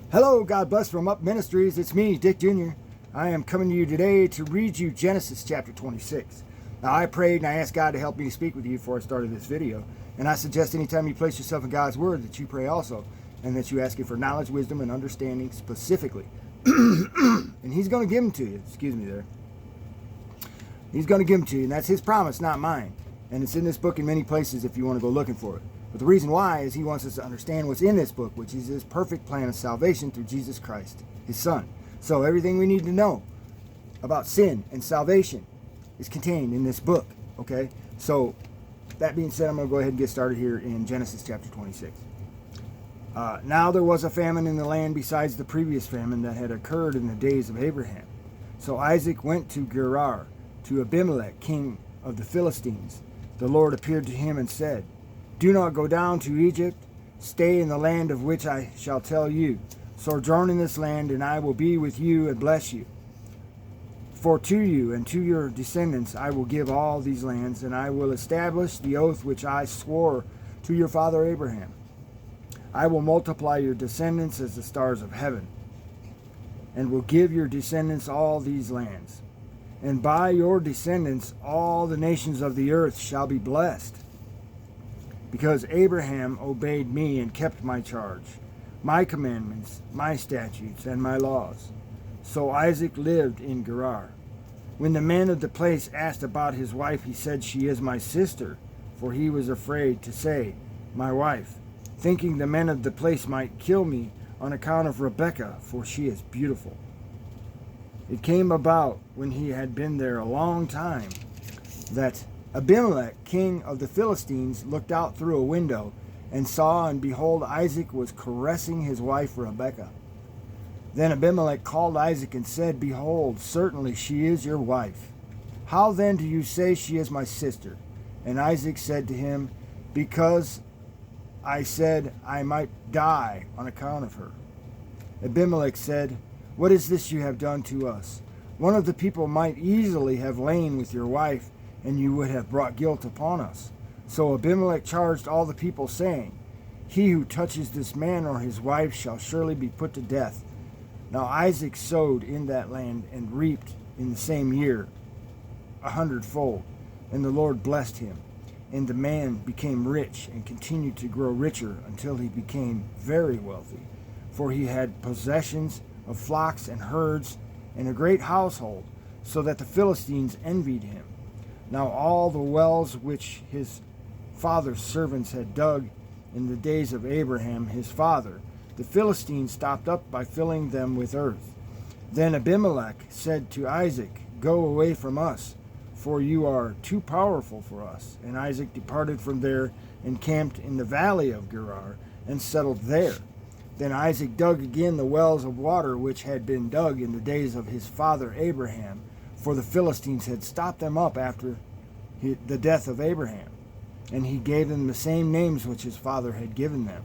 Hello, God bless from Up Ministries. It's me, Dick Jr. I am coming to you today to read you Genesis chapter 26. Now, I prayed and I asked God to help me to speak with you before I started this video. And I suggest anytime you place yourself in God's Word that you pray also, and that you ask Him for knowledge, wisdom, and understanding specifically. And He's going to give them to you. Excuse me there. He's going to give them to you, and that's His promise, not mine. And it's in this book in many places if you want to go looking for it. But the reason why is He wants us to understand what's in this book, which is His perfect plan of salvation through Jesus Christ, His Son. So everything we need to know about sin and salvation is contained in this book, okay? So that being said, I'm going to go ahead and get started here in Genesis chapter 26. Now there was a famine in the land besides the previous famine that had occurred in the days of Abraham. So Isaac went to Gerar, to Abimelech, king of the Philistines. The Lord appeared to him and said, "Do not go down to Egypt. Stay in the land of which I shall tell you. Sojourn in this land, and I will be with you and bless you. For to you and to your descendants I will give all these lands, and I will establish the oath which I swore to your father Abraham. I will multiply your descendants as the stars of heaven, and will give your descendants all these lands. And by your descendants all the nations of the earth shall be blessed. Because Abraham obeyed me and kept my charge, my commandments, my statutes, and my laws." So Isaac lived in Gerar. When the man of the place asked about his wife, he said, "She is my sister," for he was afraid to say, "my wife," thinking the men of the place might kill me on account of Rebekah, for she is beautiful. It came about, when he had been there a long time, that Abimelech, king of the Philistines, looked out through a window and saw, and behold, Isaac was caressing his wife Rebekah. Then Abimelech called Isaac and said, "Behold, certainly she is your wife. How then do you say she is my sister?" And Isaac said to him, "Because I said I might die on account of her." Abimelech said, "What is this you have done to us? One of the people might easily have lain with your wife, and you would have brought guilt upon us." So Abimelech charged all the people, saying, "He who touches this man or his wife shall surely be put to death." Now Isaac sowed in that land and reaped in the same year 100-fold, and the Lord blessed him. And the man became rich and continued to grow richer until he became very wealthy, for he had possessions of flocks and herds and a great household, so that the Philistines envied him. Now all the wells which his father's servants had dug in the days of Abraham his father, the Philistines stopped up by filling them with earth. Then Abimelech said to Isaac, "Go away from us, for you are too powerful for us." And Isaac departed from there and camped in the valley of Gerar and settled there. Then Isaac dug again the wells of water which had been dug in the days of his father Abraham, for the Philistines had stopped them up after the death of Abraham. And he gave them the same names which his father had given them.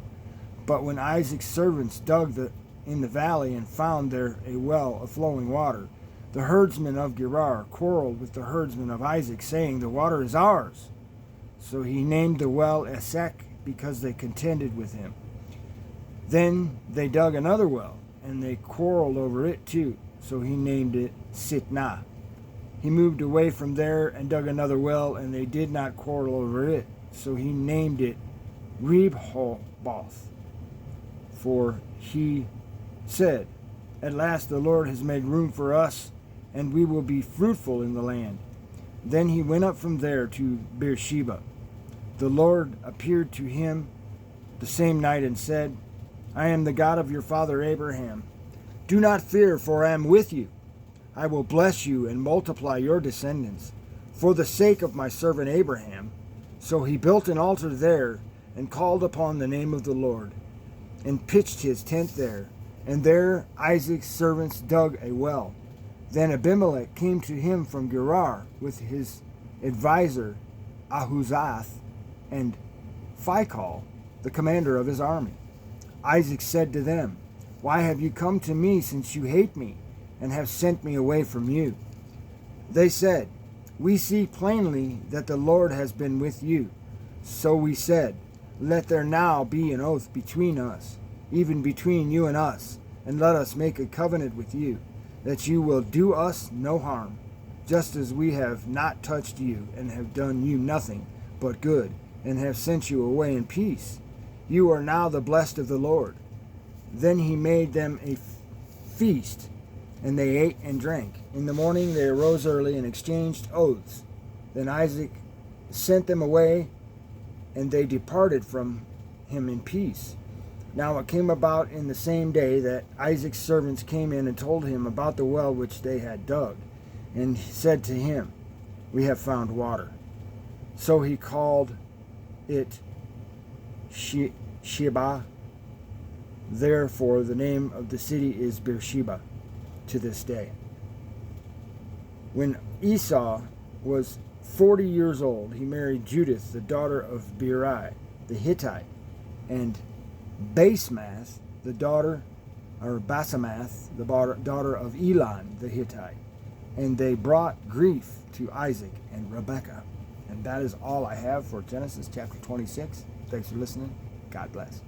But when Isaac's servants dug in the valley and found there a well of flowing water, the herdsmen of Gerar quarreled with the herdsmen of Isaac, saying, "The water is ours." So he named the well Esek, because they contended with him. Then they dug another well, and they quarreled over it too. So he named it Sitnah. He moved away from there and dug another well, and they did not quarrel over it. So he named it Rehoboth. For he said, "At last the Lord has made room for us, and we will be fruitful in the land." Then he went up from there to Beersheba. The Lord appeared to him the same night and said, "I am the God of your father Abraham. Do not fear, for I am with you. I will bless you and multiply your descendants, for the sake of my servant Abraham." So he built an altar there and called upon the name of the Lord, and pitched his tent there. And there Isaac's servants dug a well. Then Abimelech came to him from Gerar with his advisor Ahuzath and Phicol, the commander of his army. Isaac said to them, "Why have you come to me, since you hate me, and have sent me away from you?" They said, "We see plainly that the Lord has been with you." So we said, "Let there now be an oath between us, even between you and us, and let us make a covenant with you, that you will do us no harm, just as we have not touched you, and have done you nothing but good, and have sent you away in peace. You are now the blessed of the Lord." Then he made them a feast, and they ate and drank. In the morning they arose early and exchanged oaths. Then Isaac sent them away, and they departed from him in peace. Now it came about in the same day that Isaac's servants came in and told him about the well which they had dug, and said to him, "We have found water." So he called it Sheba. Therefore the name of the city is Beersheba to this day. When Esau was 40 years old, he married Judith, the daughter of Beeri the Hittite, and Basemath, the daughter of Elon the Hittite. And they brought grief to Isaac and Rebekah. And that is all I have for Genesis chapter 26. Thanks for listening. God bless.